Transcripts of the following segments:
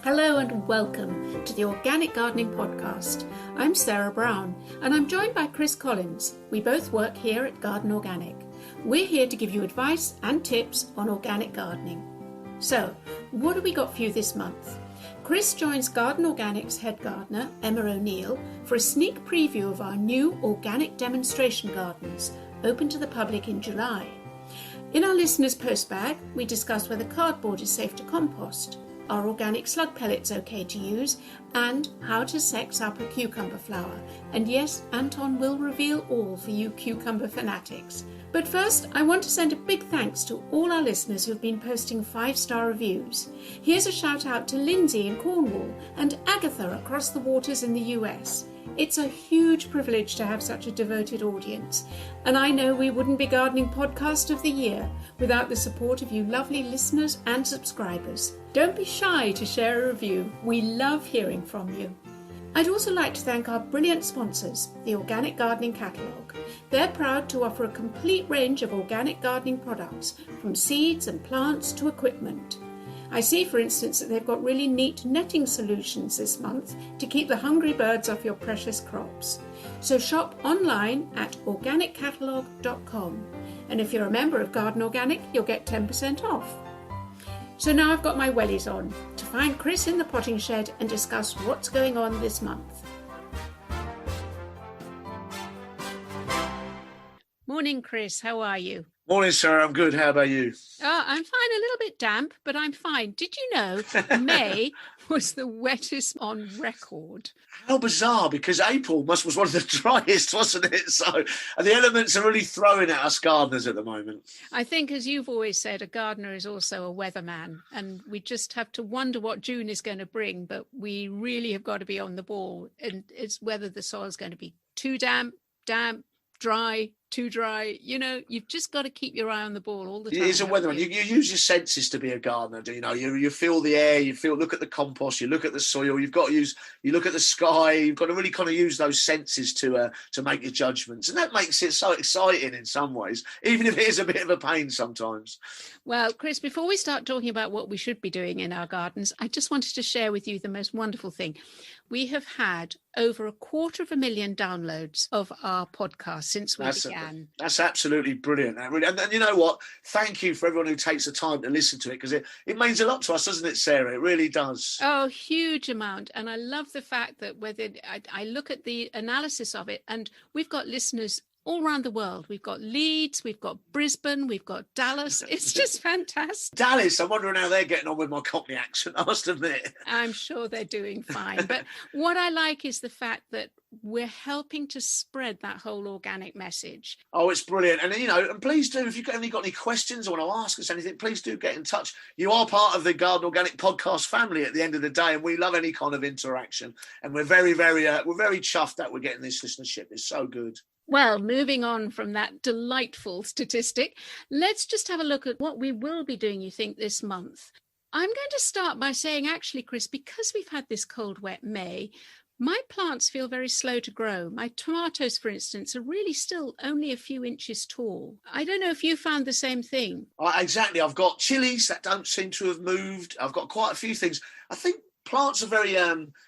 Hello and welcome to the Organic Gardening Podcast. I'm Sarah Brown and I'm joined by Chris Collins. We both work here at Garden Organic. We're here to give you advice and tips on organic gardening. So, what have we got for you this month? Chris joins Garden Organic's head gardener, Emma O'Neill, for a sneak preview of our new organic demonstration gardens, open to the public in July. In our listeners' postbag, we discuss whether cardboard is safe to compost, are organic slug pellets okay to use, and how to sex up a cucumber flower. And yes, Anton will reveal all for you cucumber fanatics. But first, I want to send a big thanks to all our listeners who've been posting 5-star reviews. Here's a shout out to Lindsay in Cornwall and Agatha across the waters in the US. It's a huge privilege to have such a devoted audience, and I know we wouldn't be Gardening Podcast of the Year without the support of you lovely listeners and subscribers. Don't be shy to share a review. We love hearing from you. I'd also like to thank our brilliant sponsors, the Organic Gardening Catalogue. They're proud to offer a complete range of organic gardening products, from seeds and plants to equipment. I see, for instance, that they've got really neat netting solutions this month to keep the hungry birds off your precious crops. So shop online at organiccatalogue.com. And if you're a member of Garden Organic, you'll get 10% off. So now I've got my wellies on to find Chris in the potting shed and discuss what's going on this month. Morning, Chris. How are you? Morning, Sarah. I'm good. How about you? I'm fine. A little bit damp, but I'm fine. Did you know May was the wettest on record? How bizarre, because April was one of the driest, wasn't it? So, and the elements are really throwing at us gardeners at the moment. I think, as you've always said, a gardener is also a weatherman, and we just have to wonder what June is going to bring, but we really have got to be on the ball, and it's whether the soil is going to be too damp, dry, too dry. You know, you've just got to keep your eye on the ball all the time. It is a weatherman. You use your senses to be a gardener. You know, you feel the air, look at the compost, you look at the soil. You look at the sky. You've got to really kind of use those senses to make your judgments, and that makes it so exciting in some ways, even if it is a bit of a pain sometimes. Well, Chris, before we start talking about what we should be doing in our gardens, I just wanted to share with you the most wonderful thing. We have had over 250,000 downloads of our podcast since we began. That's absolutely brilliant. And you know what? Thank you for everyone who takes the time to listen to it, because it means a lot to us, doesn't it, Sarah? It really does. Oh, huge amount. And I love the fact that I look at the analysis of it, and we've got listeners all around the world. We've got Leeds, we've got Brisbane, we've got Dallas. It's just fantastic. Dallas, I'm wondering how they're getting on with my Cockney accent, I must admit. I'm sure they're doing fine. But what I like is the fact that we're helping to spread that whole organic message. Oh, it's brilliant. And, you know, and please do, if you've got any questions or want to ask us anything, please do get in touch. You are part of the Garden Organic podcast family at the end of the day, and we love any kind of interaction. And we're very, very chuffed that we're getting this listenership. It's so good. Well, moving on from that delightful statistic, let's just have a look at what we will be doing, you think, this month. I'm going to start by saying, actually, Chris, because we've had this cold, wet May, my plants feel very slow to grow. My tomatoes, for instance, are really still only a few inches tall. I don't know if you found the same thing. Exactly. I've got chilies that don't seem to have moved. I've got quite a few things. I think plants are very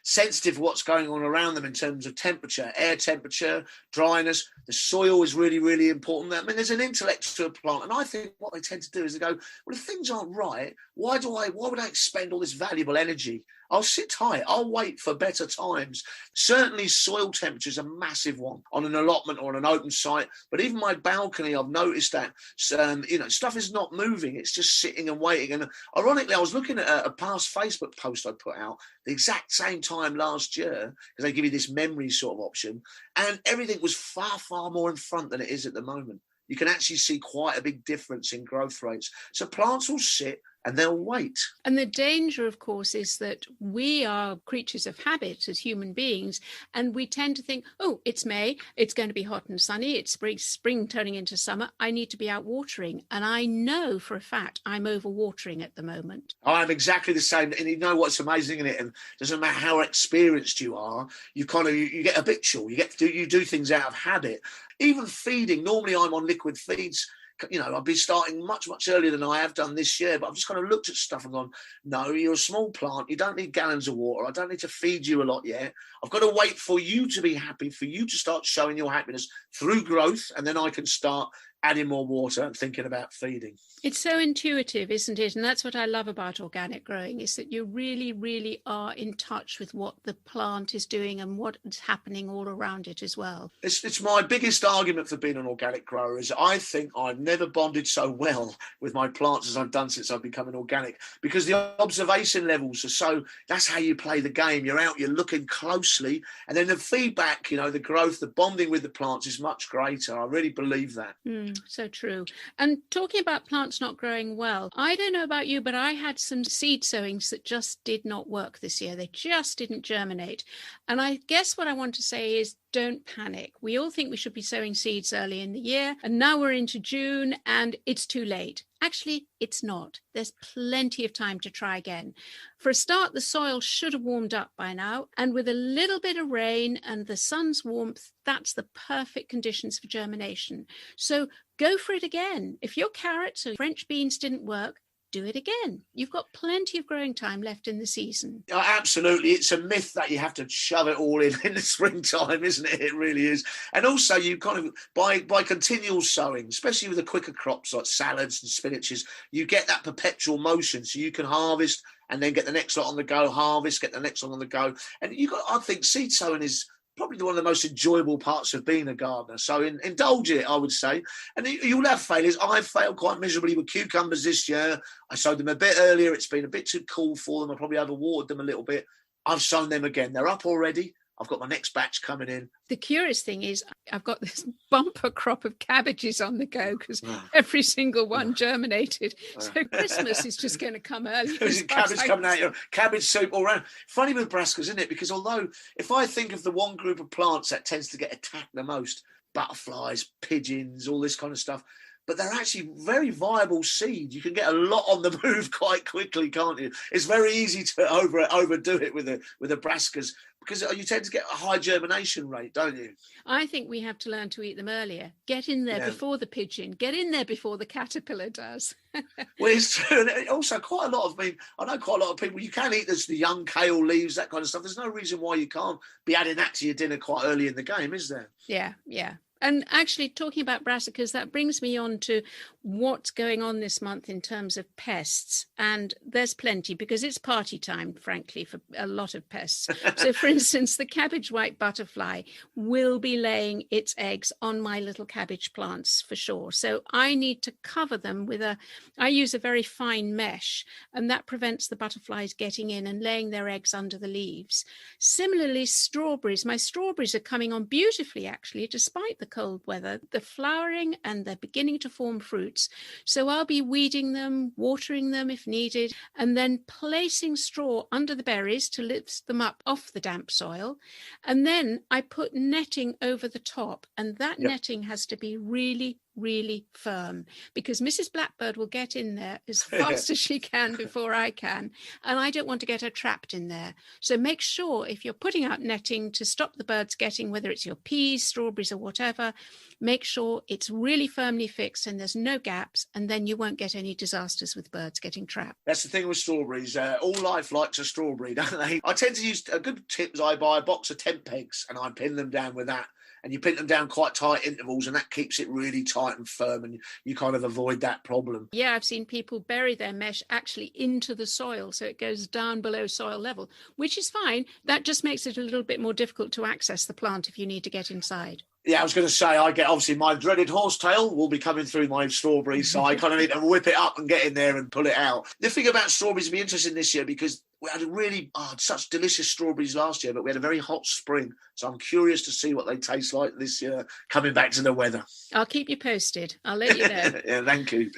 sensitive to what's going on around them in terms of temperature, air temperature, dryness. The soil is really, really important. I mean, there's an intellect to a plant, and I think what they tend to do is they go, well, if things aren't right, why would I expend all this valuable energy? I'll sit tight. I'll wait for better times. Certainly soil temperature is a massive one on an allotment or on an open site. But even my balcony, I've noticed that, stuff is not moving. It's just sitting and waiting. And ironically, I was looking at a past Facebook post I put out the exact same time last year, because they give you this memory sort of option. And everything was far, far more in front than it is at the moment. You can actually see quite a big difference in growth rates. So plants will sit and they'll wait. And the danger, of course, is that we are creatures of habit as human beings, and we tend to think, oh, it's May, it's going to be hot and sunny, it's spring turning into summer, I need to be out watering. And I know for a fact I'm overwatering at the moment. I'm exactly the same. And you know what's amazing in it? And it doesn't matter how experienced you are, you get habitual. You do things out of habit. Even feeding, normally I'm on liquid feeds, I'd be starting much, much earlier than I have done this year, but I've just kind of looked at stuff and gone, no, you're a small plant. You don't need gallons of water. I don't need to feed you a lot yet. I've got to wait for you to be happy, for you to start showing your happiness through growth, and then I can start adding more water and thinking about feeding. It's so intuitive, isn't it? And that's what I love about organic growing, is that you really, really are in touch with what the plant is doing and what is happening all around it as well. It's my biggest argument for being an organic grower is I think I've never bonded so well with my plants as I've done since I've become an organic, because the observation levels are so, that's how you play the game. You're out, you're looking closely, and then the feedback, the growth, the bonding with the plants is much greater. I really believe that. So true. And talking about plants not growing well, I don't know about you, but I had some seed sowings that just did not work this year. They just didn't germinate. And I guess what I want to say is, don't panic. We all think we should be sowing seeds early in the year, and now we're into June and it's too late. Actually, it's not. There's plenty of time to try again. For a start, the soil should have warmed up by now, and with a little bit of rain and the sun's warmth, that's the perfect conditions for germination. So go for it again. If your carrots or French beans didn't work, do it again. You've got plenty of growing time left in the season. Oh, absolutely. It's a myth that you have to shove it all in the springtime, isn't it? It really is. And also you kind of, by continual sowing, especially with the quicker crops like salads and spinaches, you get that perpetual motion. So you can harvest and then get the next lot on the go, harvest, get the next one on the go. And I think seed sowing is probably one of the most enjoyable parts of being a gardener. So indulge it, I would say. And you'll have failures. I've failed quite miserably with cucumbers this year. I sowed them a bit earlier. It's been a bit too cool for them. I probably overwatered them a little bit. I've sown them again. They're up already. I've got my next batch coming in. The curious thing is I've got this bumper crop of cabbages on the go because every single one germinated. So Christmas is just going to come early. There's cabbage coming out, cabbage soup all around. Funny with brassicas, isn't it? Because although if I think of the one group of plants that tends to get attacked the most, butterflies, pigeons, all this kind of stuff, but they're actually very viable seed. You can get a lot on the move quite quickly, can't you? It's very easy to overdo it with the brassicas, because you tend to get a high germination rate, don't you? I think we have to learn to eat them earlier. Get in there before the pigeon. Get in there before the caterpillar does. Well, it's true. And also I know quite a lot of people, you can eat the young kale leaves, that kind of stuff. There's no reason why you can't be adding that to your dinner quite early in the game, is there? Yeah. And actually, talking about brassicas, that brings me on to what's going on this month in terms of pests. And there's plenty, because it's party time, frankly, for a lot of pests. So, for instance, the cabbage white butterfly will be laying its eggs on my little cabbage plants for sure. So I need to cover them I use a very fine mesh, and that prevents the butterflies getting in and laying their eggs under the leaves. Similarly, my strawberries are coming on beautifully, actually, despite the cold weather. They're flowering and they're beginning to form fruits. So I'll be weeding them, watering them if needed, and then placing straw under the berries to lift them up off the damp soil. And then I put netting over the top, and that netting has to be really, really firm, because Mrs. Blackbird will get in there as fast as she can before I can, and I don't want to get her trapped in there. So make sure, if you're putting out netting to stop the birds getting, whether it's your peas, strawberries or whatever, make sure it's really firmly fixed and there's no gaps, and then you won't get any disasters with birds getting trapped. That's the thing with strawberries. All life likes a strawberry, don't they? I tend to use a good tip is I buy a box of tent pegs and I pin them down with that. And you pin them down quite tight intervals, and that keeps it really tight and firm, and you kind of avoid that problem. Yeah, I've seen people bury their mesh actually into the soil, so it goes down below soil level, which is fine. That just makes it a little bit more difficult to access the plant if you need to get inside. Yeah, I was going to say, I get, obviously, my dreaded horsetail will be coming through my strawberries, so I kind of need to whip it up and get in there and pull it out. The thing about strawberries will be interesting this year, because we had such delicious strawberries last year, but we had a very hot spring. So I'm curious to see what they taste like this year, coming back to the weather. I'll keep you posted. I'll let you know. Yeah, thank you.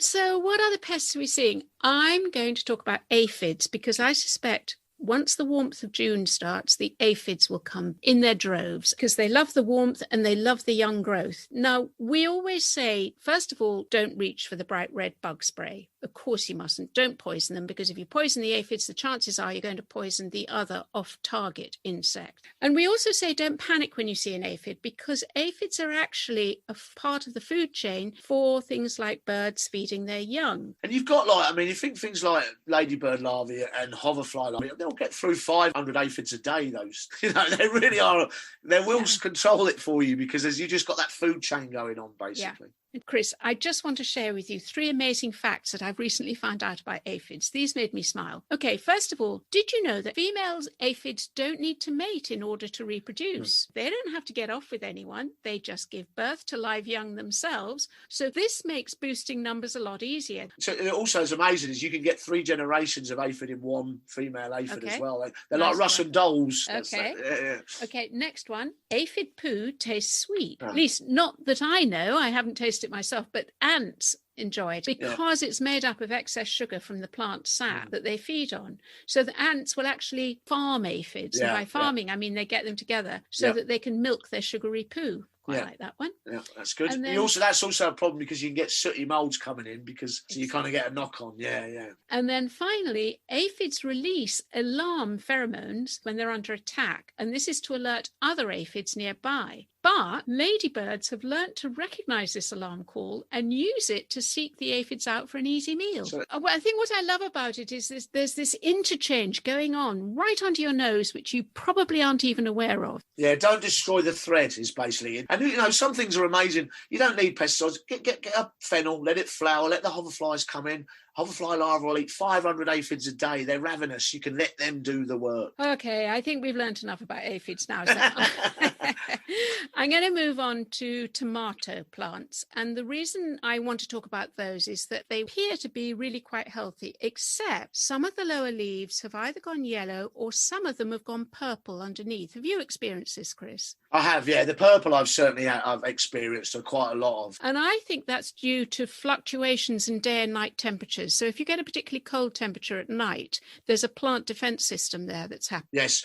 So what other pests are we seeing? I'm going to talk about aphids, because I suspect once the warmth of June starts, the aphids will come in their droves because they love the warmth and they love the young growth. Now, we always say, first of all, don't reach for the bright red bug spray. Of course you mustn't. Don't poison them, because if you poison the aphids, the chances are you're going to poison the other off-target insect. And we also say don't panic when you see an aphid, because aphids are actually a part of the food chain for things like birds feeding their young. And you've got you think things like ladybird larvae and hoverfly larvae, they'll get through 500 aphids a day, those. They really are, they will control it for you, because you just got that food chain going on, basically. Yeah. Chris, I just want to share with you 3 amazing facts that I've recently found out about aphids. These made me smile. Okay, first of all, did you know that female aphids don't need to mate in order to reproduce? They don't have to get off with anyone. They just give birth to live young themselves. So this makes boosting numbers a lot easier. So it also is amazing is you can get 3 generations of aphid in one female aphid as well. They're nice, like Russian dolls. Okay. Okay, next one. Aphid poo tastes sweet. At least not that I know. I haven't tasted it myself, but ants enjoy it because it's made up of excess sugar from the plant sap that they feed on. So the ants will actually farm aphids. And by farming, I mean they get them together so that they can milk their sugary poo. Quite like that one. Yeah, that's good. And then, that's also a problem because you can get sooty moulds coming in so you kind of get a knock on. Yeah. And then finally, aphids release alarm pheromones when they're under attack. And this is to alert other aphids nearby. But ladybirds have learnt to recognise this alarm call and use it to seek the aphids out for an easy meal. I think what I love about it is there's this interchange going on right under your nose, which you probably aren't even aware of. Yeah, don't destroy the thread is basically it. And, some things are amazing. You don't need pesticides. Get a fennel, let it flower, let the hoverflies come in. Hoverfly larvae will eat 500 aphids a day. They're ravenous. You can let them do the work. Okay, I think we've learnt enough about aphids now. So I'm going to move on to tomato plants. And the reason I want to talk about those is that they appear to be really quite healthy, except some of the lower leaves have either gone yellow or some of them have gone purple underneath. Have you experienced this, Chris? I have, yeah. The purple I've experienced quite a lot of. And I think that's due to fluctuations in day and night temperatures. So if you get a particularly cold temperature at night, there's a plant defence system there that's happening. Yes,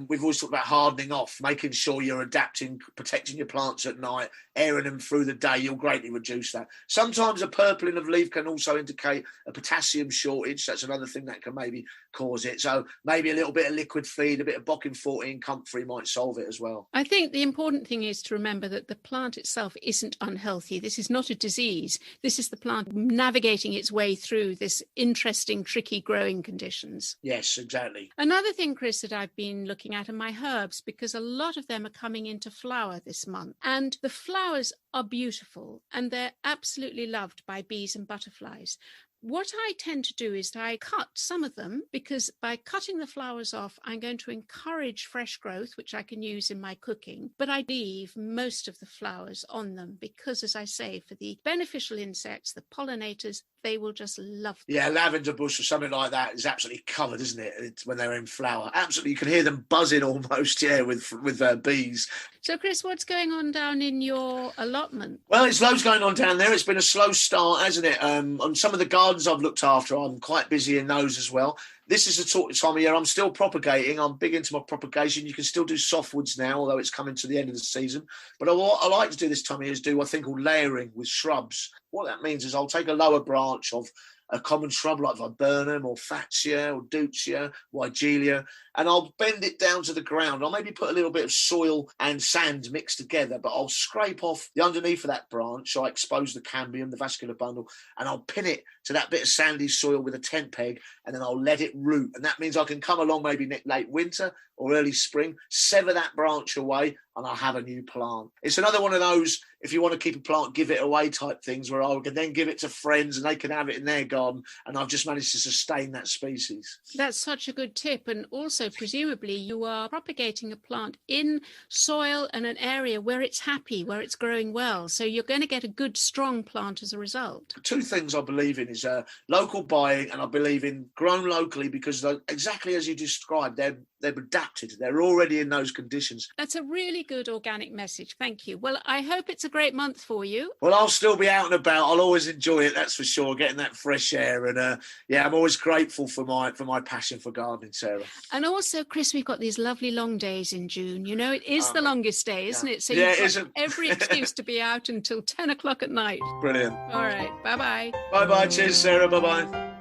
we've always talked about hardening off, making sure you're adapting, protecting your plants at night, airing them through the day. You'll greatly reduce that. Sometimes a purpling of leaf can also indicate a potassium shortage. That's another thing that can maybe cause it. So maybe a little bit of liquid feed, a bit of Bocking 14 comfrey might solve it as well. I think the important thing is to remember that the plant itself isn't unhealthy. This is not a disease. This is the plant navigating its way through this interesting, tricky growing conditions. Yes, exactly. Another thing, Chris, that I've been looking at are my herbs, because a lot of them are coming into flower this month. And the flowers are beautiful and they're absolutely loved by bees and butterflies. What I tend to do is I cut some of them, because by cutting the flowers off, I'm going to encourage fresh growth, which I can use in my cooking. But I leave most of the flowers on them because, as I say, for the beneficial insects, the pollinators, they will just love them. Yeah, lavender bush or something like that is absolutely covered, isn't it? It's when they're in flower. Absolutely, you can hear them buzzing almost, with bees. So, Chris, what's going on down in your allotment? Well, it's loads going on down there. It's been a slow start, hasn't it? On some of the gardens I've looked after, I'm quite busy in those as well. This is the time of year I'm still propagating. I'm big into my propagation. You can still do softwoods now, although it's coming to the end of the season. But what I like to do this time of year is do a thing called layering with shrubs. What that means is I'll take a lower branch of a common shrub like viburnum or fatsia or deutzia, weigelia, and I'll bend it down to the ground. I'll maybe put a little bit of soil and sand mixed together, but I'll scrape off the underneath of that branch. So I expose the cambium, the vascular bundle, and I'll pin it to that bit of sandy soil with a tent peg, and then I'll let it root. And that means I can come along maybe late winter or early spring, sever that branch away, and I'll have a new plant. It's another one of those, if you want to keep a plant, give it away type things, where I can then give it to friends and they can have it in their garden, and I've just managed to sustain that species. That's such a good tip. And also, presumably, you are propagating a plant in soil and an area where it's happy, where it's growing well. So you're going to get a good, strong plant as a result. 2 things I believe in is local buying, and I believe in grown locally, because exactly as you described, they're adapted. They're already in those conditions. That's a really good organic message. Thank you. Well, I hope it's a great month for you. Well, I'll still be out and about. I'll always enjoy it, that's for sure, getting that fresh air. And I'm always grateful for my passion for gardening, Sarah. And also, Chris, we've got these lovely long days in June. You know, it is the longest day, isn't it? So you've got every excuse to be out until 10 o'clock at night. Brilliant. All right. Bye-bye. Bye-bye. Cheers, Sarah. Bye-bye.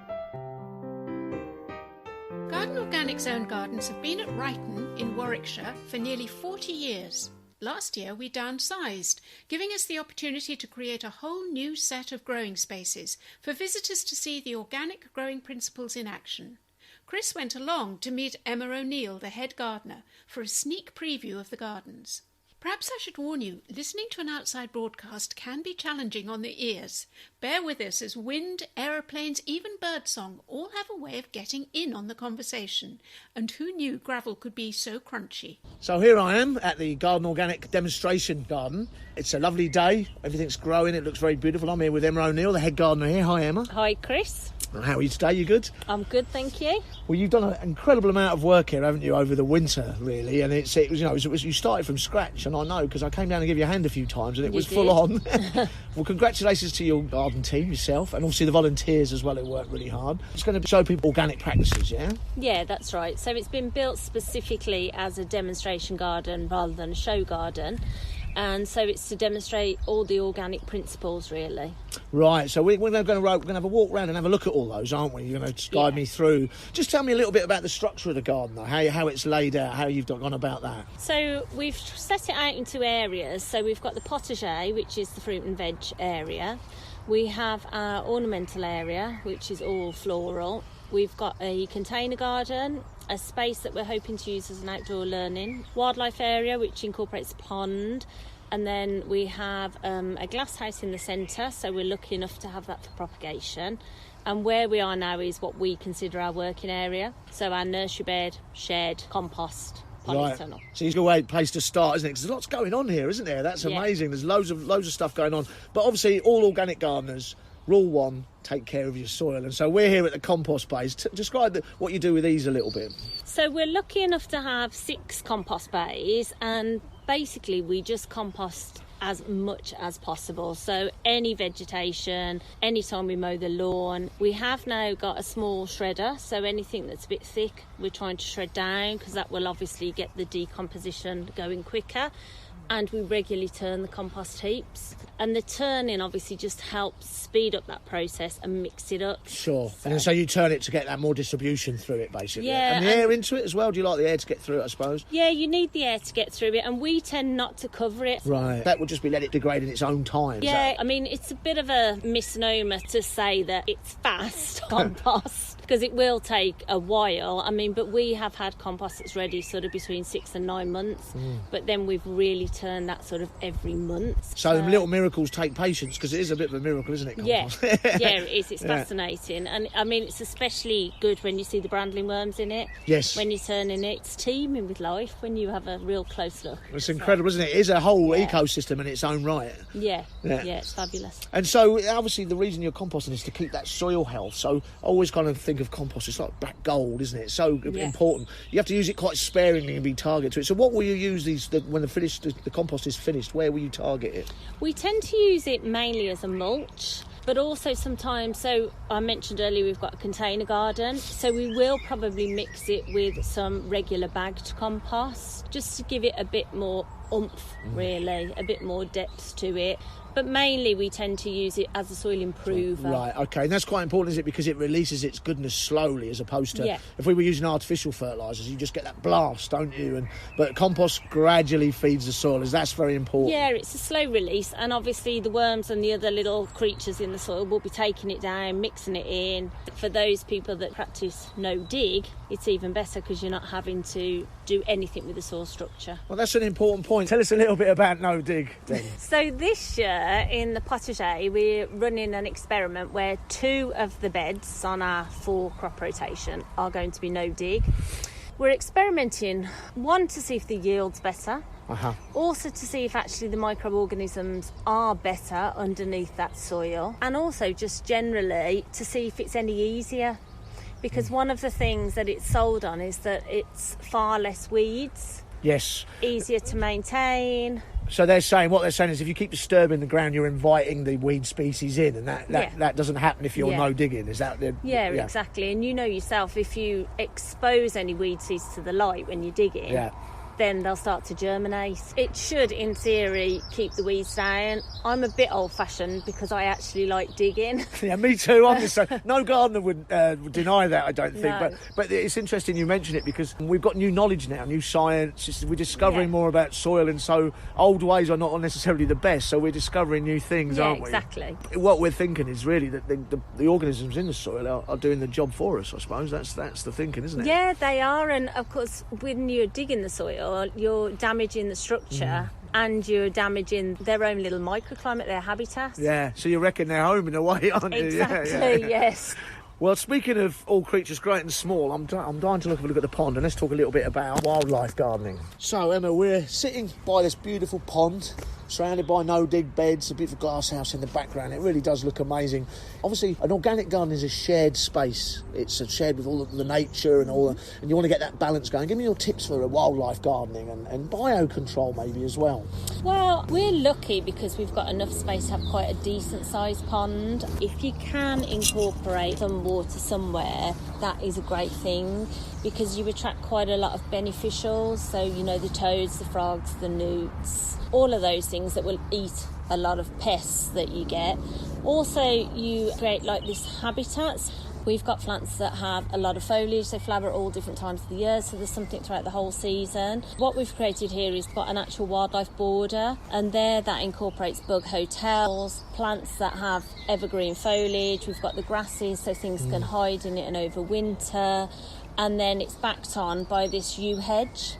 Garden Organic's own gardens have been at Ryton in Warwickshire for nearly 40 years. Last year we downsized, giving us the opportunity to create a whole new set of growing spaces for visitors to see the organic growing principles in action. Chris went along to meet Emma O'Neill, the head gardener, for a sneak preview of the gardens. Perhaps I should warn you, listening to an outside broadcast can be challenging on the ears. Bear with us as wind, aeroplanes, even birdsong all have a way of getting in on the conversation. And who knew gravel could be so crunchy? So here I am at the Garden Organic demonstration garden. It's a lovely day. Everything's growing. It looks very beautiful. I'm here with Emma O'Neill, the head gardener here. Hi, Emma. Hi, Chris. How are you today? You good? I'm good, thank you. Well, you've done an incredible amount of work here, haven't you, over the winter, really? And it was you started from scratch, and I know because I came down to give you a hand a few times, and it was full on. Well, congratulations to your garden team, yourself, and obviously the volunteers as well who worked really hard. It's going to show people organic practices, yeah? Yeah, that's right. So it's been built specifically as a demonstration garden rather than a show garden. And so it's to demonstrate all the organic principles, really. Right, so we're going to have a walk around and have a look at all those, aren't we? You're going to guide me through. Just tell me a little bit about the structure of the garden, though, how it's laid out, how you've gone about that. So we've set it out into areas. So we've got the potager, which is the fruit and veg area. We have our ornamental area, which is all floral. We've got a container garden, a space that we're hoping to use as an outdoor learning, wildlife area which incorporates a pond, and then we have a glass house in the centre, so we're lucky enough to have that for propagation. And where we are now is what we consider our working area, so our nursery bed, shed, compost, polytunnel. Right. So it's a great place to start, isn't it? Because there's lots going on here, isn't there? That's amazing. There's loads of stuff going on. But obviously, all organic gardeners, rule one, take care of your soil. And so we're here at the compost bays. Describe what you do with these a little bit. So we're lucky enough to have 6 compost bays, and basically we just compost as much as possible. So any vegetation, any time we mow the lawn. We have now got a small shredder, so anything that's a bit thick we're trying to shred down, because that will obviously get the decomposition going quicker. And we regularly turn the compost heaps, and the turning obviously just helps speed up that process and mix it up. Sure. And so you turn it to get that more distribution through it, basically. Yeah. And the air into it as well. Do you like the air to get through it, I suppose? Yeah, you need the air to get through it, and we tend not to cover it. Right. That would just be let it degrade in its own time. Yeah, I mean, it's a bit of a misnomer to say that it's fast compost, because it will take a while. I mean, but we have had compost that's ready sort of between 6 and 9 months, but then we've really turned that sort of every month. So the little miracles take patience, because it is a bit of a miracle, isn't it, compost? Yeah, yeah, it is. It's fascinating. And I mean, it's especially good when you see the brandling worms in it. Yes. When you're turning it, it's teeming with life when you have a real close look. It's incredible, isn't it? It is a whole ecosystem in its own right. Yeah, it's fabulous. And so obviously the reason you're composting is to keep that soil health. So I always kind of think of compost, it's like black gold, isn't it? It's so important. You have to use it quite sparingly and be targeted to it. So what will you use when the compost is finished? Where will you target it? We tend to use it mainly as a mulch, but also sometimes, so I mentioned earlier we've got a container garden, so we will probably mix it with some regular bagged compost just to give it a bit more oomph, really, a bit more depth to it. But mainly we tend to use it as a soil improver. Right, okay. And that's quite important, is it? Because it releases its goodness slowly, as opposed to if we were using artificial fertilisers, you just get that blast, don't you? But compost gradually feeds the soil. That's very important. Yeah, it's a slow release, and obviously the worms and the other little creatures in the soil will be taking it down, mixing it in. For those people that practice no dig, it's even better because you're not having to do anything with the soil structure. Well, that's an important point. Tell us a little bit about no dig then. So this year in the potager, we're running an experiment where 2 of the beds on our 4 crop rotation are going to be no dig. We're experimenting, one, to see if the yield's better, also to see if actually the microorganisms are better underneath that soil, and also just generally to see if it's any easier. Because one of the things that it's sold on is that it's far less weeds. Yes. Easier to maintain. So what they're saying is if you keep disturbing the ground, you're inviting the weed species in, and that doesn't happen if you're no digging. Is that exactly. And you know yourself, if you expose any weed seeds to the light when you're digging, then they'll start to germinate. It should, in theory, keep the weeds down. I'm a bit old-fashioned because I actually like digging. Yeah, me too. I'm just saying, no gardener would deny that, I don't think. No. But it's interesting you mention it because we've got new knowledge now, new science. We're discovering more about soil, and so old ways are not necessarily the best. So we're discovering new things, aren't we? Exactly. What we're thinking is really that the organisms in the soil are doing the job for us. I suppose that's the thinking, isn't it? Yeah, they are. And of course, when you're digging the soil, you're damaging the structure and you're damaging their own little microclimate, their habitat. Yeah, so you reckon they're home in a way, aren't you? Exactly, yes. Well, speaking of all creatures great and small, I'm dying to have a look at the pond, and let's talk a little bit about wildlife gardening. So, Emma, we're sitting by this beautiful pond, surrounded by no-dig beds, a beautiful glass house in the background. It really does look amazing. Obviously, an organic garden is a shared space. It's a shared with all of the nature and and you want to get that balance going. Give me your tips for wildlife gardening and biocontrol maybe as well. Well, we're lucky because we've got enough space to have quite a decent-sized pond. If you can incorporate some water somewhere, that is a great thing because you attract quite a lot of beneficials. So, you know, the toads, the frogs, the newts, all of those things that will eat a lot of pests that you get. Also, you create like this habitats. We've got plants that have a lot of foliage. They flower at all different times of the year, so there's something throughout the whole season. What we've created here is got an actual wildlife border, and there that incorporates bug hotels, plants that have evergreen foliage. We've got the grasses, so things can hide in it and overwinter. And then it's backed on by this yew hedge,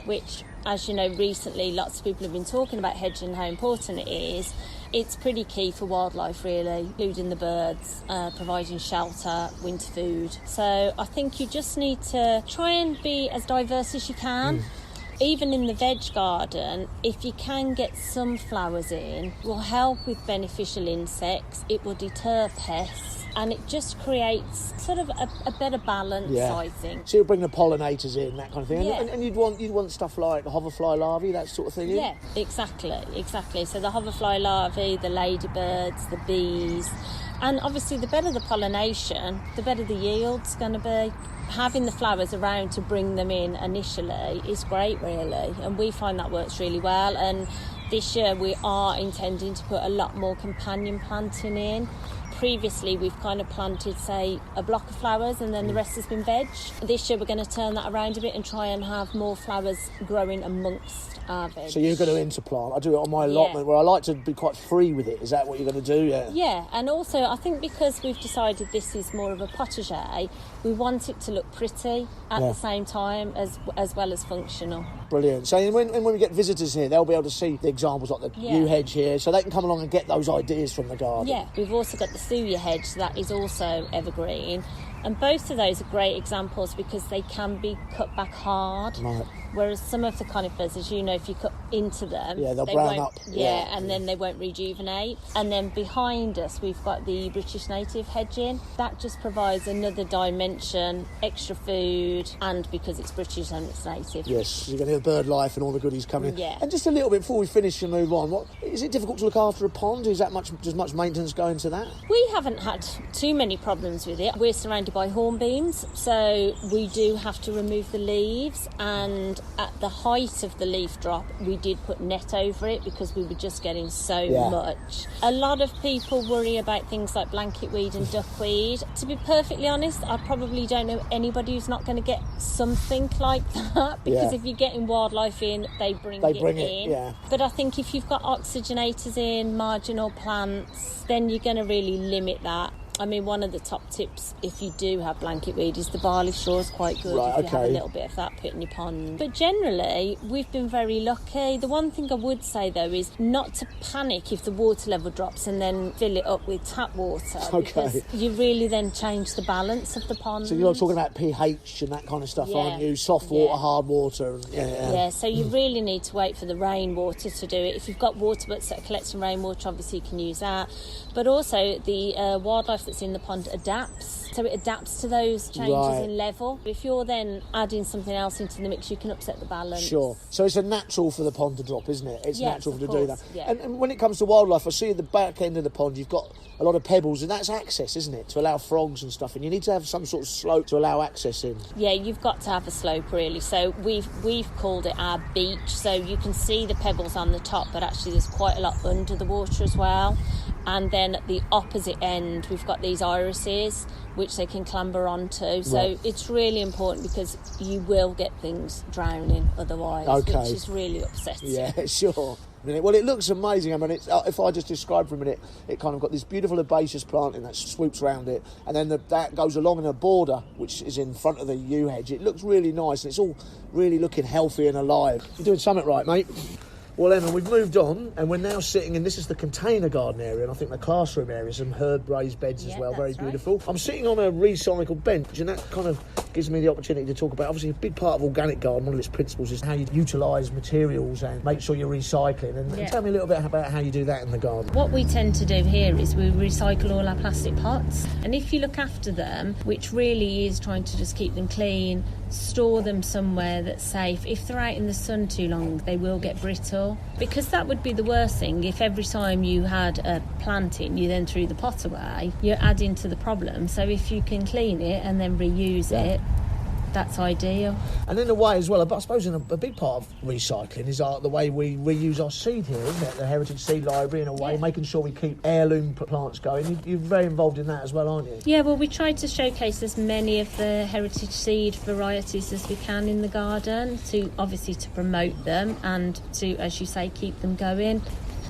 which, as you know, recently lots of people have been talking about hedging and how important it is. It's pretty key for wildlife, really, including the birds, providing shelter, winter food. So I think you just need to try and be as diverse as you can. Even in the veg garden, if you can get some flowers in, it will help with beneficial insects, it will deter pests, and it just creates sort of a better balance, I think. So you bring the pollinators in, that kind of thing, Yeah. and you'd want stuff like the hoverfly larvae, that sort of thing. Yeah, exactly. So the hoverfly larvae, the ladybirds, the bees, and obviously the better the pollination, the better the yield's going to be. Having the flowers around to bring them in initially is great, really, and we find that works really well. And this year we are intending to put a lot more companion planting in. Previously we've kind of planted, say, a block of flowers and then the rest has been veg. This year we're going to turn that around a bit and try and have more flowers growing amongst our veg. So you're going to interplant. I do it on my allotment where I like to be quite free with it. Is that what you're going to do? Yeah, and also I think because we've decided this is more of a potager, we want it to look pretty at the same time as well as functional. Brilliant. So when we get visitors here, they'll be able to see the examples like the yew hedge here, so they can come along and get those ideas from the garden. Yeah, we've also got the thuya hedge that is also evergreen, and both of those are great examples because they can be cut back hard. Right. Whereas some of the conifers, as you know, if you cut into them, they'll brown up. And then they won't rejuvenate. And then behind us, we've got the British native hedging. That just provides another dimension, extra food, and because it's British and it's native. Yes, you're going to hear bird life and all the goodies coming in. Yeah. And just a little bit before we finish and move on, is it difficult to look after a pond? Does much maintenance go into that? We haven't had too many problems with it. We're surrounded by hornbeams, so we do have to remove the leaves, and at the height of the leaf drop we did put net over it because we were just getting so much. A lot of people worry about things like blanket weed and duckweed. To be perfectly honest, I probably don't know anybody who's not going to get something like that because if you're getting wildlife in, they bring it in. But I think if you've got oxygenators in, marginal plants, then you're going to really limit that. I mean, one of the top tips, if you do have blanket weed, is the barley straw is quite good if you have a little bit of that put in your pond. But generally, we've been very lucky. The one thing I would say, though, is not to panic if the water level drops and then fill it up with tap water. Because you really then change the balance of the pond. So you're talking about pH and that kind of stuff, aren't you? Soft water, hard water. So you really need to wait for the rainwater to do it. If you've got water butts that are collecting rainwater, obviously you can use that. But also the wildlife that's in the pond adapts. So it adapts to those changes in level. If you're then adding something else into the mix, you can upset the balance. Sure. So it's a natural for the pond to drop, isn't it? It's natural to do that. Yeah. And when it comes to wildlife, I see at the back end of the pond you've got a lot of pebbles, and that's access, isn't it, to allow frogs and stuff, and you need to have some sort of slope to allow access in. Yeah, you've got to have a slope, really. So we've called it our beach. So you can see the pebbles on the top, but actually there's quite a lot under the water as well. And then at the opposite end, we've got these irises, which they can clamber onto. So it's really important, because you will get things drowning otherwise, which is really upsetting. Yeah, sure. Well, it looks amazing. I mean, if I just describe for a minute, it kind of got this beautiful herbaceous planting that swoops around it, and then that goes along in a border, which is in front of the yew hedge. It looks really nice, and it's all really looking healthy and alive. You're doing something right, mate. Well, Emma, we've moved on, and we're now sitting in, this is the container garden area, and I think the classroom area, some herb raised beds as well, very beautiful. I'm sitting on a recycled bench, and that kind of gives me the opportunity to talk about, obviously, a big part of organic garden, one of its principles is how you utilise materials and make sure you're recycling. And tell me a little bit about how you do that in the garden. What we tend to do here is we recycle all our plastic pots, and if you look after them, which really is trying to just keep them clean, store them somewhere that's safe. If they're out in the sun too long, they will get brittle, because that would be the worst thing. If every time you had a planting you then threw the pot away, you're adding to the problem. So if you can clean it and then reuse it, that's ideal. And in a way as well, I suppose a big part of recycling is the way we reuse our seed here, isn't it? The Heritage Seed Library, in a way, making sure we keep heirloom plants going. You're very involved in that as well, aren't you? Yeah, well, we try to showcase as many of the heritage seed varieties as we can in the garden, to promote them and to, as you say, keep them going.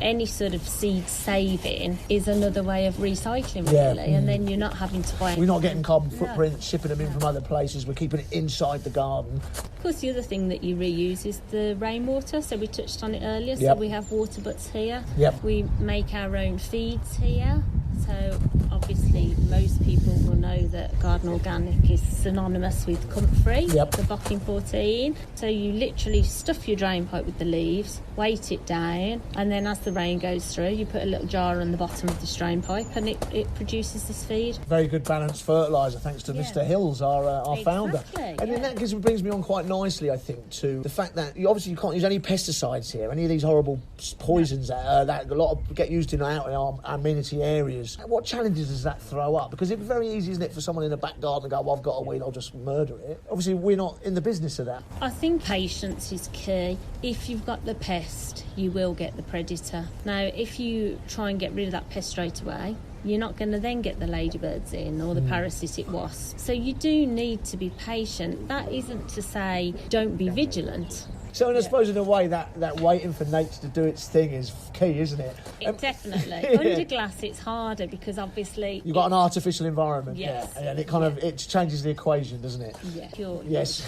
Any sort of seed saving is another way of recycling, really, and then you're not having to buy. We're not getting carbon footprint, shipping them in from other places. We're keeping it inside the garden. Of course, the other thing that you reuse is the rainwater. So we touched on it earlier. So we have water butts here. We make our own feeds here. So obviously most people will know that Garden Organic is synonymous with comfrey, the Bocking 14. So you literally stuff your drain pipe with the leaves, weight it down, and then as the rain goes through, you put a little jar on the bottom of this drain pipe, and it produces this feed. Very good balanced fertiliser, thanks to Mr. Hills, our founder. And then that brings me on quite nicely, I think, to the fact that you can't use any pesticides here, any of these horrible poisons that a lot of get used in our amenity areas. What challenges does that throw up? Because it's very easy, isn't it, for someone in the back garden to go, well, I've got a weed, I'll just murder it. Obviously, we're not in the business of that. I think patience is key. If you've got the pest, you will get the predator. Now, if you try and get rid of that pest straight away, you're not going to then get the ladybirds in or the parasitic wasps. So you do need to be patient. That isn't to say don't be vigilant. So I suppose in a way that waiting for nature to do its thing is key, isn't it? Definitely. Under glass it's harder because obviously you've got an artificial environment. Yes. And it kind of it changes the equation, doesn't it? Yeah. Purely. Yes.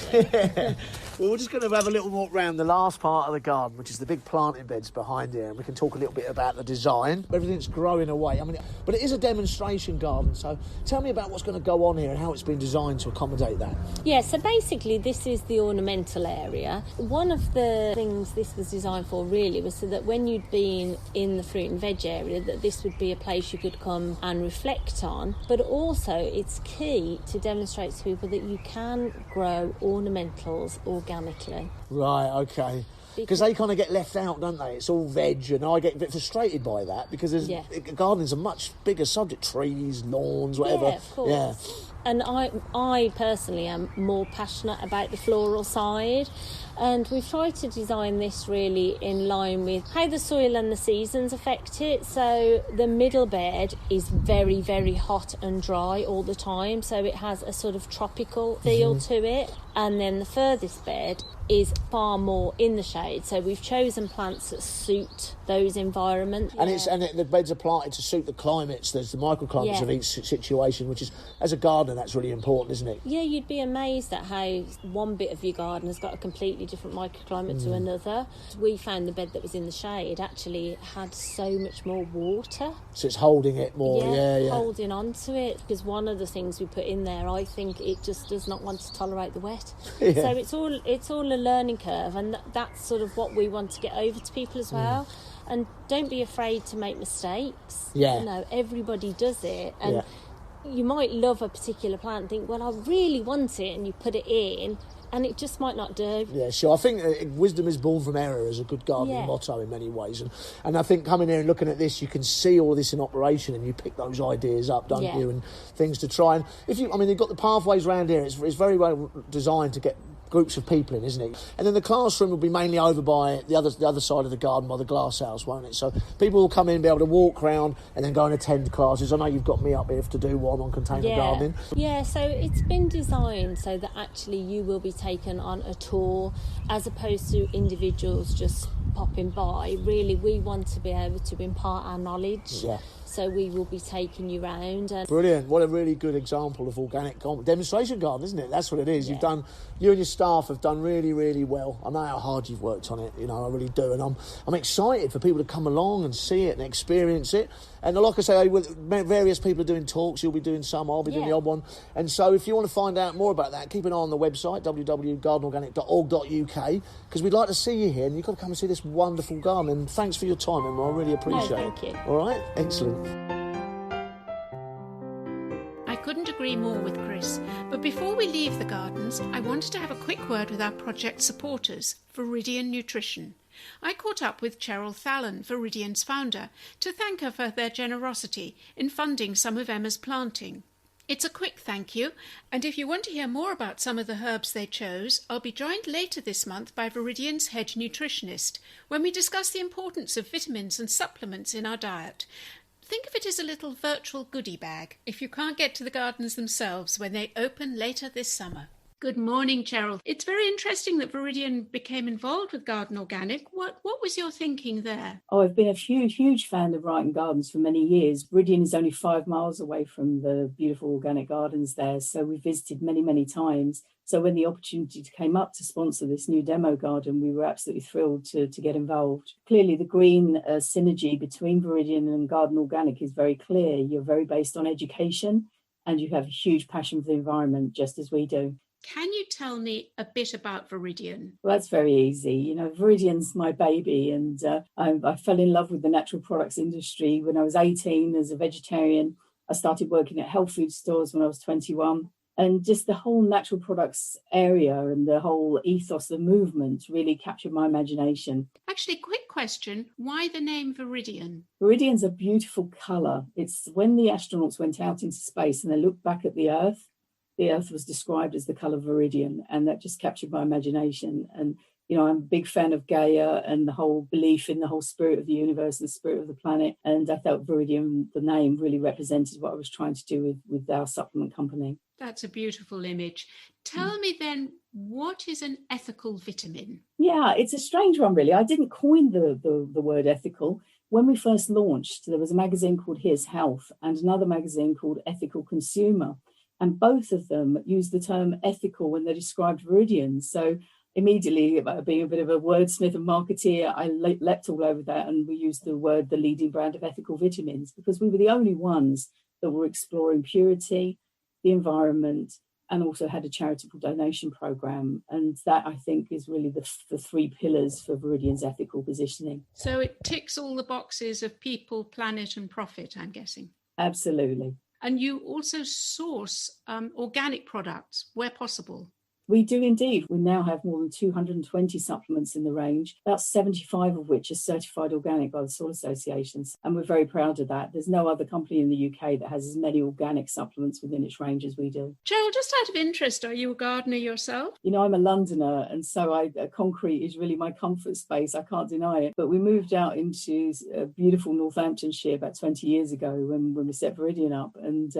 Well, we're just going to have a little walk around the last part of the garden, which is the big planting beds behind here, and we can talk a little bit about the design. Everything's growing away. But it is a demonstration garden, so tell me about what's going to go on here and how it's been designed to accommodate that. Yeah, so basically this is the ornamental area. One of the things this was designed for really was so that when you'd been in the fruit and veg area, that this would be a place you could come and reflect on, but also it's key to demonstrate to people that you can grow ornamentals organically. Right, okay. Because they kind of get left out, don't they? It's all veg, and I get a bit frustrated by that because gardening's a much bigger subject. Trees, lawns, whatever. Yeah, of course. Yeah. And I personally am more passionate about the floral side, and we've tried to design this really in line with how the soil and the seasons affect it. So the middle bed is very, very hot and dry all the time, so it has a sort of tropical feel to it. And then the furthest bed is far more in the shade, so we've chosen plants that suit those environments. And the beds are planted to suit the climates. There's the microclimates of each situation, which is, as a gardener, that's really important, isn't it? Yeah, you'd be amazed at how one bit of your garden has got a completely different microclimate to another. We found the bed that was in the shade actually had so much more water. So it's holding it more, holding on to it, because one of the things we put in there, I think it just does not want to tolerate the wet. So it's all a learning curve, and that's sort of what we want to get over to people as well. And don't be afraid to make mistakes. Yeah. Everybody does it, and you might love a particular plant and think, well, I really want it, and you put it in, and it just might not do. Yeah, sure. I think wisdom is born from error is a good gardening motto in many ways. And I think coming here and looking at this, you can see all this in operation and you pick those ideas up, don't you, and things to try. And they've got the pathways around here. It's very well designed to get groups of people in, isn't it? And then the classroom will be mainly over by the other side of the garden, by the glass house, won't it? So people will come in, be able to walk around and then go and attend classes. I know you've got me up here to do one on container gardening. Yeah, so it's been designed so that actually you will be taken on a tour as opposed to individuals just popping by. Really, we want to be able to impart our knowledge. Yeah. So we will be taking you round. Brilliant. What a really good example of organic demonstration garden, isn't it? That's what it is. Yeah. You and your staff have done really, really well. I know how hard you've worked on it, I really do. And I'm excited for people to come along and see it and experience it. And like I say, various people are doing talks. You'll be doing some, I'll be doing the odd one. And so if you want to find out more about that, keep an eye on the website, www.gardenorganic.org.uk, because we'd like to see you here and you've got to come and see this wonderful garden. And thanks for your time, Emma. I really appreciate it. Thank you. All right? Excellent. I couldn't agree more with Chris, but before we leave the gardens, I wanted to have a quick word with our project supporters, Ryton Nutrition. I caught up with Cheryl Thallon, Ryton's founder, to thank her for their generosity in funding some of Emma's planting. It's a quick thank you, and if you want to hear more about some of the herbs they chose, I'll be joined later this month by Ryton's head nutritionist when we discuss the importance of vitamins and supplements in our diet. Think of it as a little virtual goodie bag if you can't get to the gardens themselves when they open later this summer. Good morning, Cheryl. It's very interesting that Ryton became involved with Garden Organic. What was your thinking there? Oh, I've been a huge fan of Ryton Gardens for many years. Ryton is only 5 miles away from the beautiful organic gardens there, so we visited many times. So when the opportunity came up to sponsor this new demo garden, we were absolutely thrilled to get involved. Clearly, the green synergy between Ryton and Garden Organic is very clear. You're very based on education and you have a huge passion for the environment, just as we do. Can you tell me a bit about Ryton? Well, that's very easy. Ryton's my baby, and I fell in love with the natural products industry when I was 18 as a vegetarian. I started working at health food stores when I was 21. And just the whole natural products area and the whole ethos, the movement really captured my imagination. Actually, quick question, why the name Ryton? Ryton's a beautiful colour. It's when the astronauts went out into space and they looked back at the Earth was described as the colour Ryton, and that just captured my imagination. And, I'm a big fan of Gaia and the whole belief in the whole spirit of the universe and the spirit of the planet. And I felt Ryton, the name, really represented what I was trying to do with our supplement company. That's a beautiful image. Tell me then, what is an ethical vitamin? Yeah, it's a strange one, really. I didn't coin the word ethical. When we first launched, there was a magazine called Here's Health and another magazine called Ethical Consumer. And both of them used the term ethical when they described Ryton. So immediately, being a bit of a wordsmith and marketeer, I leapt all over that, and we used the leading brand of ethical vitamins, because we were the only ones that were exploring purity, the environment, and also had a charitable donation program. And that, I think, is really the 3 pillars for Ryton's ethical positioning. So it ticks all the boxes of people, planet and profit, I'm guessing. Absolutely. And you also source organic products where possible. We do indeed. We now have more than 220 supplements in the range, about 75 of which are certified organic by the soil associations. And we're very proud of that. There's no other company in the UK that has as many organic supplements within its range as we do. Cheryl, just out of interest, are you a gardener yourself? I'm a Londoner, and so concrete is really my comfort space. I can't deny it. But we moved out into beautiful Northamptonshire about 20 years ago when we set Ryton up. And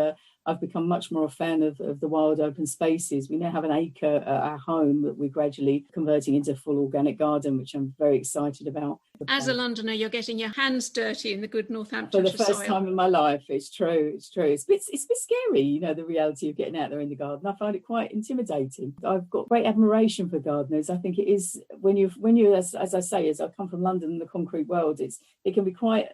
I've become much more a fan of the wild open spaces. We now have an acre at our home that we're gradually converting into a full organic garden, which I'm very excited about. As a Londoner, you're getting your hands dirty in the good Northamptonshire soil. For the first time in my life, it's true. It's a bit scary, the reality of getting out there in the garden. I find it quite intimidating. I've got great admiration for gardeners. I think it is when you as I say, as I come from London and the concrete world, it can be quite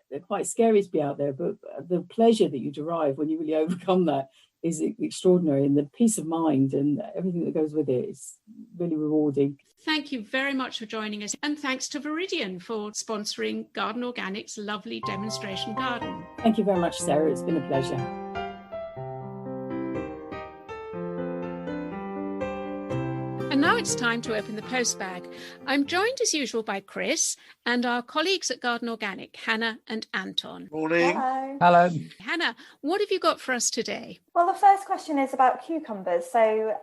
scary to be out there. But the pleasure that you derive when you really overcome that is extraordinary, and the peace of mind and everything that goes with it is really rewarding. Thank you very much for joining us, and thanks to Ryton for sponsoring Garden Organic's lovely demonstration garden. Thank you very much, Sarah. It's been a pleasure. And now it's time to open the post bag. I'm joined as usual by Chris and our colleagues at Garden Organic, Hannah and Anton. Morning. Hello. Hello. Hannah, what have you got for us today? Well, the first question is about cucumbers. So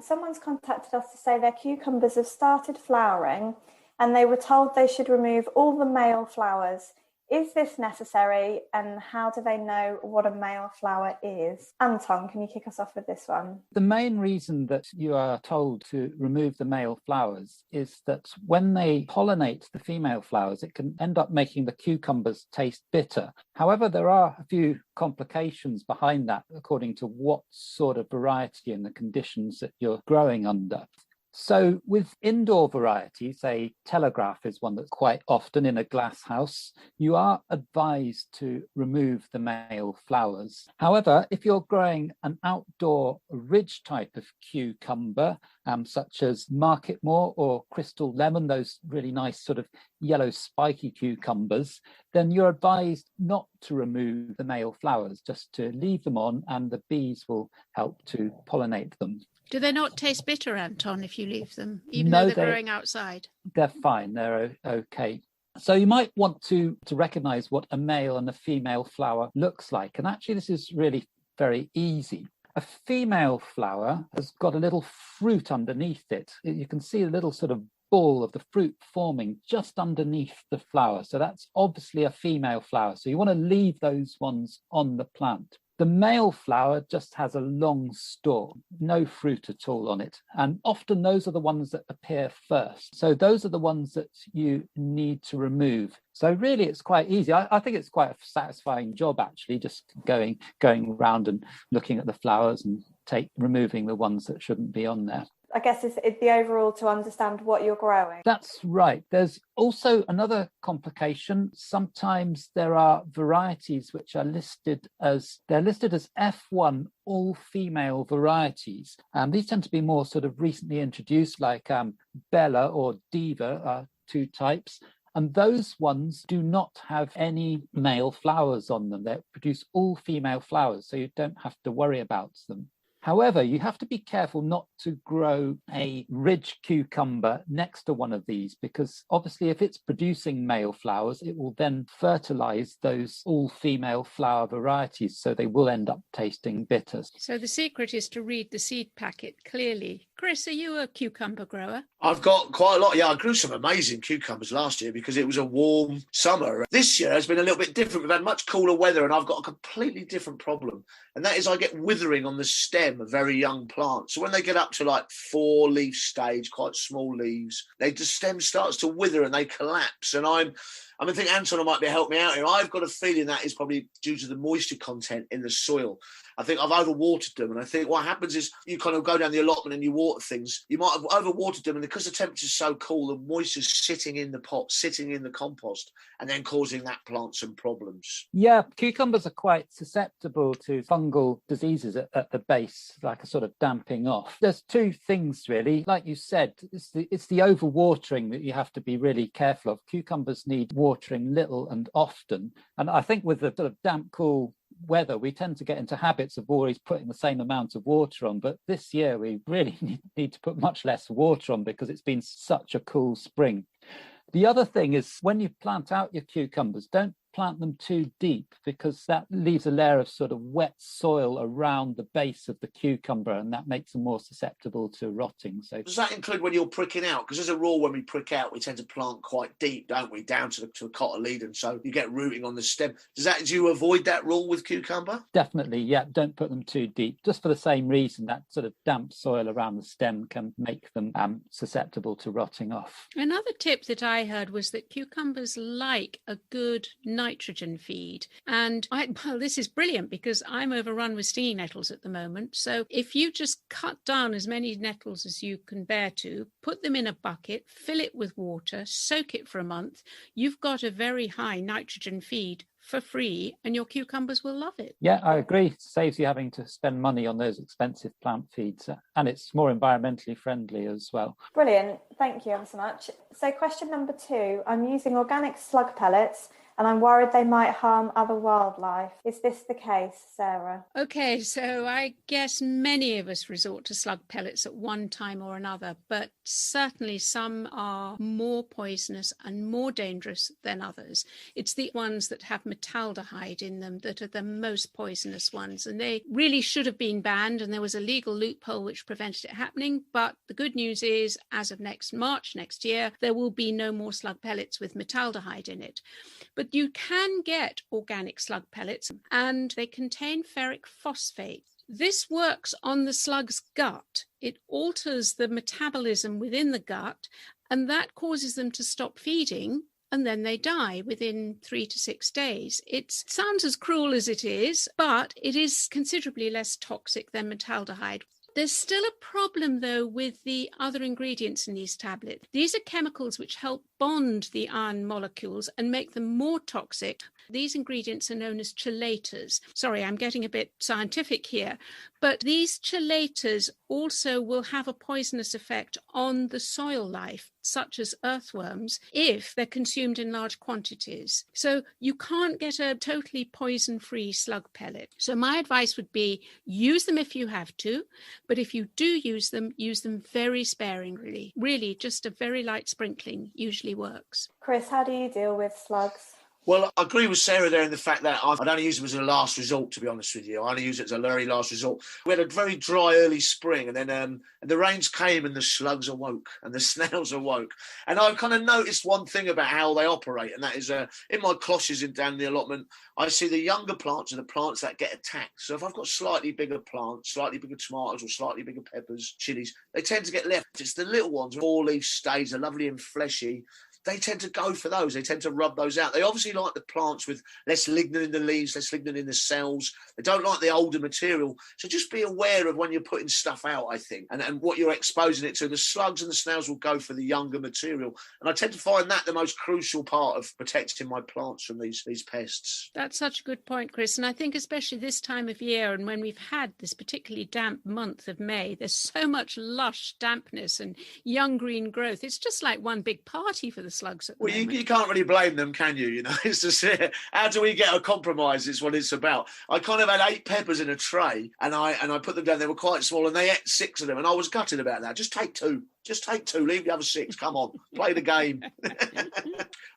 someone's contacted us to say their cucumbers have started flowering and they were told they should remove all the male flowers. Is this necessary, and how do they know what a male flower is? Anton, can you kick us off with this one? The main reason that you are told to remove the male flowers is that when they pollinate the female flowers, it can end up making the cucumbers taste bitter. However, there are a few complications behind that according to what sort of variety and the conditions that you're growing under. So with indoor varieties, a telegraph is one that's quite often in a glass house, you are advised to remove the male flowers. However, if you're growing an outdoor ridge type of cucumber, such as Marketmore or Crystal Lemon, those really nice sort of yellow spiky cucumbers, then you're advised not to remove the male flowers, just to leave them on, and the bees will help to pollinate them. Do they not taste bitter, Anton, if you leave them, even though they're growing outside? They're fine, they're okay. So you might want to recognize what a male and a female flower looks like. And actually, this is really very easy. A female flower has got a little fruit underneath it. You can see a little sort of ball of the fruit forming just underneath the flower. So that's obviously a female flower. So you want to leave those ones on the plant. The male flower just has a long stalk, no fruit at all on it. And often those are the ones that appear first. So those are the ones that you need to remove. So really, it's quite easy. I think it's quite a satisfying job, actually, just going around and looking at the flowers and removing the ones that shouldn't be on there. I guess it's the overall to understand what you're growing. That's right. There's also another complication. Sometimes there are varieties which are listed as F1 all female varieties. These tend to be more sort of recently introduced, like Bella or Diva are two types. And those ones do not have any male flowers on them. They produce all female flowers, so you don't have to worry about them. However, you have to be careful not to grow a ridge cucumber next to one of these, because obviously if it's producing male flowers, it will then fertilize those all-female flower varieties, so they will end up tasting bitter. So the secret is to read the seed packet clearly. Chris, are you a cucumber grower? I've got quite a lot. Yeah, I grew some amazing cucumbers last year because it was a warm summer. This year has been a little bit different. We've had much cooler weather and I've got a completely different problem. And that is I get withering on the stem of very young plants. So when they get up to like 4-leaf stage, quite small leaves, the stem starts to wither and they collapse. And I think Anton might be helping me out here. I've got a feeling that is probably due to the moisture content in the soil. I think I've overwatered them. And I think what happens is you kind of go down the allotment and you water things. You might have overwatered them. And because the temperature's so cool, the moisture's sitting in the pot, sitting in the compost, and then causing that plant some problems. Yeah, cucumbers are quite susceptible to fungal diseases at the base, like a sort of damping off. There's two things, really. Like you said, it's the overwatering that you have to be really careful of. Cucumbers need watering little and often. And I think with the sort of damp, cool weather, we tend to get into habits of always putting the same amount of water on, but this year we really need to put much less water on because it's been such a cool spring. The other thing is when you plant out your cucumbers, don't plant them too deep because that leaves a layer of sort of wet soil around the base of the cucumber and that makes them more susceptible to rotting. So does that include when you're pricking out? Because as a rule, when we prick out, we tend to plant quite deep, don't we, down to a cotyledon, so you get rooting on the stem. Do you avoid that rule with cucumber? Definitely, yeah. Don't put them too deep, just for the same reason that sort of damp soil around the stem can make them susceptible to rotting off. Another tip that I heard was that cucumbers like a good nitrogen feed. And this is brilliant because I'm overrun with stinging nettles at the moment. So if you just cut down as many nettles as you can bear to, put them in a bucket, fill it with water, soak it for a month, you've got a very high nitrogen feed for free and your cucumbers will love it. Yeah, I agree. It saves you having to spend money on those expensive plant feeds and it's more environmentally friendly as well. Brilliant. Thank you ever so much. So question number 2, I'm using organic slug pellets and I'm worried they might harm other wildlife. Is this the case, Sarah? Okay, so I guess many of us resort to slug pellets at one time or another, but certainly some are more poisonous and more dangerous than others. It's the ones that have metaldehyde in them that are the most poisonous ones, and they really should have been banned, and there was a legal loophole which prevented it happening. But the good news is, as of next March next year, there will be no more slug pellets with metaldehyde in it. But you can get organic slug pellets, and they contain ferric phosphate. This works on the slug's gut. It alters the metabolism within the gut, and that causes them to stop feeding, and then they die within 3 to 6 days. It sounds as cruel as it is, but it is considerably less toxic than metaldehyde. There's still a problem, though, with the other ingredients in these tablets. These are chemicals which help bond the iron molecules and make them more toxic. These ingredients are known as chelators. Sorry, I'm getting a bit scientific here, but these chelators also will have a poisonous effect on the soil life, such as earthworms, if they're consumed in large quantities. So you can't get a totally poison-free slug pellet. So my advice would be use them if you have to, but if you do use them very sparingly. Really, just a very light sprinkling usually works. Chris, how do you deal with slugs? Well, I agree with Sarah there in the fact that I'd only use them as a last resort, to be honest with you. I only use it as a very last resort. We had a very dry early spring, and then and the rains came and the slugs awoke and the snails awoke. And I kind of noticed one thing about how they operate, and that is in my cloches down the allotment, I see the younger plants are the plants that get attacked. So if I've got slightly bigger plants, slightly bigger tomatoes or slightly bigger peppers, chilies, they tend to get left. It's the little ones, four-leaf stages, are lovely and fleshy. They tend to go for those. They tend to rub those out. They obviously like the plants with less lignin in the leaves, less lignin in the cells. They don't like the older material. So just be aware of when you're putting stuff out, I think, and what you're exposing it to. The slugs and the snails will go for the younger material. And I tend to find that the most crucial part of protecting my plants from these pests. That's such a good point, Chris. And I think especially this time of year, and when we've had this particularly damp month of May, there's so much lush dampness and young green growth. It's just like one big party for the slugs at the moment. You can't really blame them, can you? You know, it's just how do we get a compromise? Is what it's about. I kind of had 8 peppers in a tray, and I put them down. They were quite small, and they ate 6 of them, and I was gutted about that. Just take 2. Just take 2. Leave the other 6. Come on, play the game.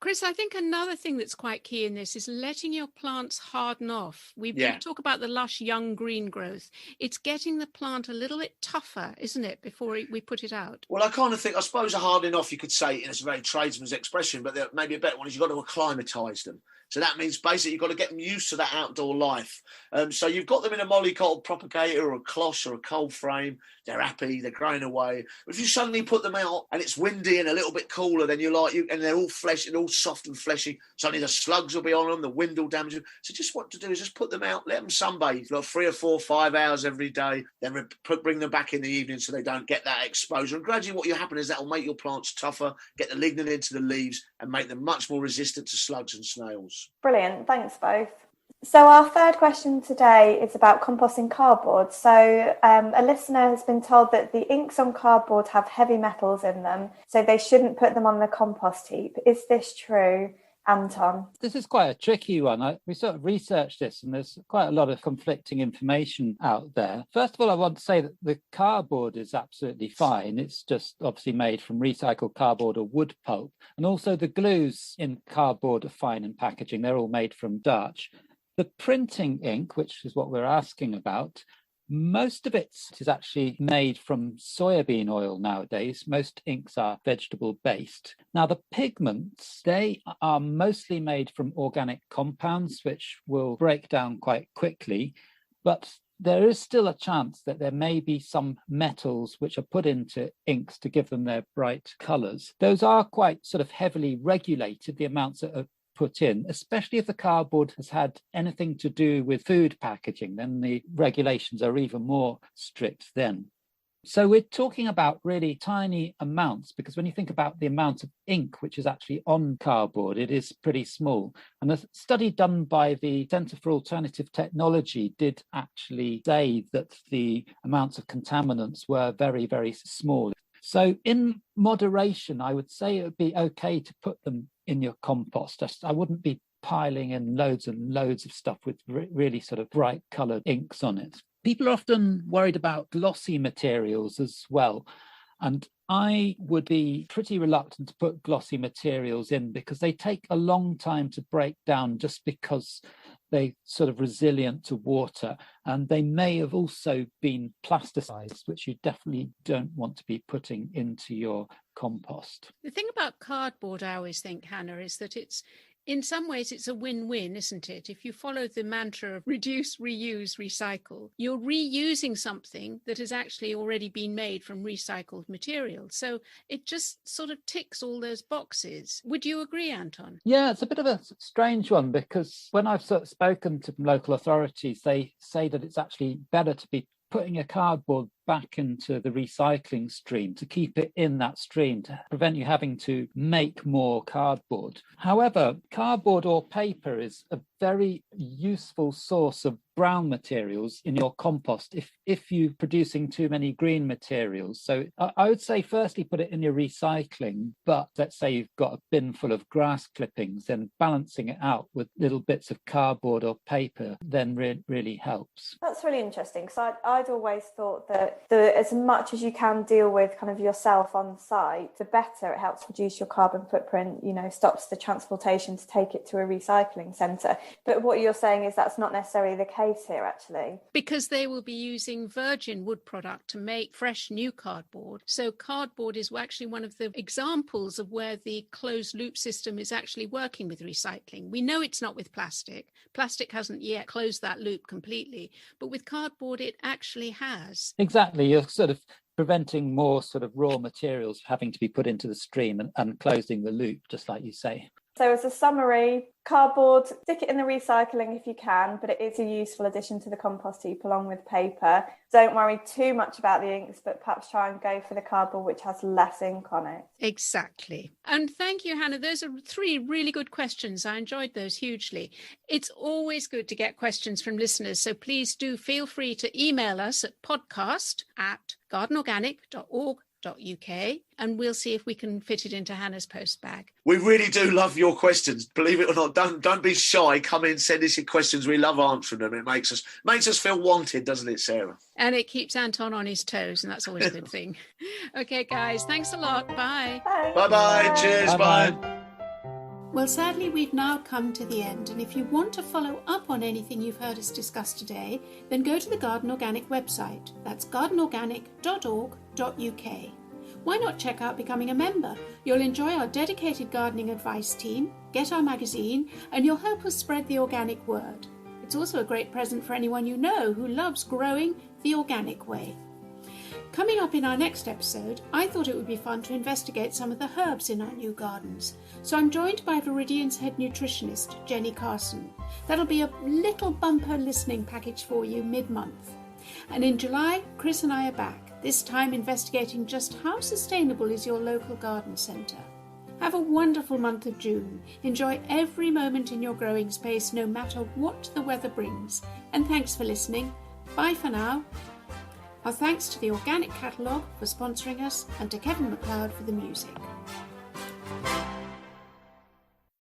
Chris, I think another thing that's quite key in this is letting your plants harden off. We talk about the lush young green growth. It's getting the plant a little bit tougher, isn't it, before we put it out? Well, I kind of think, I suppose a hardening off, you could say, and it's a very tradesman's expression, but maybe a better one is you've got to acclimatise them. So that means basically you've got to get them used to that outdoor life. So you've got them in a mollycoddle propagator or a cloche or a cold frame. They're happy, they're growing away. But if you suddenly put them out and it's windy and a little bit cooler, then and they're all flesh and all soft and fleshy. Suddenly the slugs will be on them, the wind will damage them. So just what to do is just put them out, let them sunbathe for 3 or 4, 5 hours every day, then bring them back in the evening so they don't get that exposure. And gradually what will happen is that will make your plants tougher, get the lignin into the leaves and make them much more resistant to slugs and snails. Brilliant, thanks both. So our third question today is about composting cardboard. So a listener has been told that the inks on cardboard have heavy metals in them, so they shouldn't put them on the compost heap. Is this true, Anton? This is quite a tricky one. We sort of researched this, and there's quite a lot of conflicting information out there. First of all, I want to say that the cardboard is absolutely fine. It's just obviously made from recycled cardboard or wood pulp. And also the glues in cardboard are fine in packaging. They're all made from Dutch. The printing ink, which is what we're asking about, most of it is actually made from soybean oil nowadays. Most inks are vegetable based. Now, the pigments, they are mostly made from organic compounds, which will break down quite quickly. But there is still a chance that there may be some metals which are put into inks to give them their bright colours. Those are quite sort of heavily regulated, the amounts that are put in, especially if the cardboard has had anything to do with food packaging, then the regulations are even more strict then. So we're talking about really tiny amounts, because when you think about the amount of ink which is actually on cardboard, it is pretty small. And a study done by the Centre for Alternative Technology did actually say that the amounts of contaminants were very, very small. So in moderation, I would say it would be okay to put them in your compost. I wouldn't be piling in loads and loads of stuff with really sort of bright coloured inks on it. People are often worried about glossy materials as well. And I would be pretty reluctant to put glossy materials in because they take a long time to break down just because they're sort of resilient to water. And they may have also been plasticized, which you definitely don't want to be putting into your compost. The thing about cardboard, I always think, Hannah, is that in some ways, it's a win-win, isn't it? If you follow the mantra of reduce, reuse, recycle, you're reusing something that has actually already been made from recycled material. So it just sort of ticks all those boxes. Would you agree, Anton? Yeah, it's a bit of a strange one because when I've sort of spoken to local authorities, they say that it's actually better to be putting a cardboard back into the recycling stream to keep it in that stream to prevent you having to make more cardboard. However, cardboard or paper is a very useful source of brown materials in your compost if you're producing too many green materials. So I would say firstly put it in your recycling, but let's say you've got a bin full of grass clippings, then balancing it out with little bits of cardboard or paper then really helps. That's really interesting because I'd always thought that as much as you can deal with kind of yourself on site, the better. It helps reduce your carbon footprint, stops the transportation to take it to a recycling centre. But what you're saying is that's not necessarily the case here, actually. Because they will be using virgin wood product to make fresh new cardboard. So cardboard is actually one of the examples of where the closed loop system is actually working with recycling. We know it's not with plastic. Plastic hasn't yet closed that loop completely, but with cardboard, it actually has. Exactly. You're sort of preventing more sort of raw materials having to be put into the stream and closing the loop, just like you say. So as a summary, cardboard, stick it in the recycling if you can, but it is a useful addition to the compost heap along with paper. Don't worry too much about the inks, but perhaps try and go for the cardboard which has less ink on it. Exactly. And thank you, Hannah. Those are 3 really good questions. I enjoyed those hugely. It's always good to get questions from listeners, so please do feel free to email us at podcast@gardenorganic.org.uk and we'll see if we can fit it into Hannah's post bag. We really do love your questions. Believe it or not, don't be shy. Come in, send us your questions. We love answering them. It makes us feel wanted, doesn't it, Sarah? And it keeps Anton on his toes, and that's always a good thing. Okay, guys, thanks a lot. Bye. Bye. Bye-bye. Cheers. Bye. Well, sadly, we've now come to the end, and if you want to follow up on anything you've heard us discuss today, then go to the Garden Organic website. That's gardenorganic.org.uk. Why not check out becoming a member? You'll enjoy our dedicated gardening advice team, get our magazine, and you'll help us spread the organic word. It's also a great present for anyone you know who loves growing the organic way. Coming up in our next episode, I thought it would be fun to investigate some of the herbs in our new gardens. So I'm joined by Viridian's head nutritionist, Jenny Carson. That'll be a little bumper listening package for you mid-month. And in July, Chris and I are back, this time investigating just how sustainable is your local garden centre. Have a wonderful month of June. Enjoy every moment in your growing space, no matter what the weather brings. And thanks for listening. Bye for now. Our thanks to the Organic Catalogue for sponsoring us and to Kevin MacLeod for the music.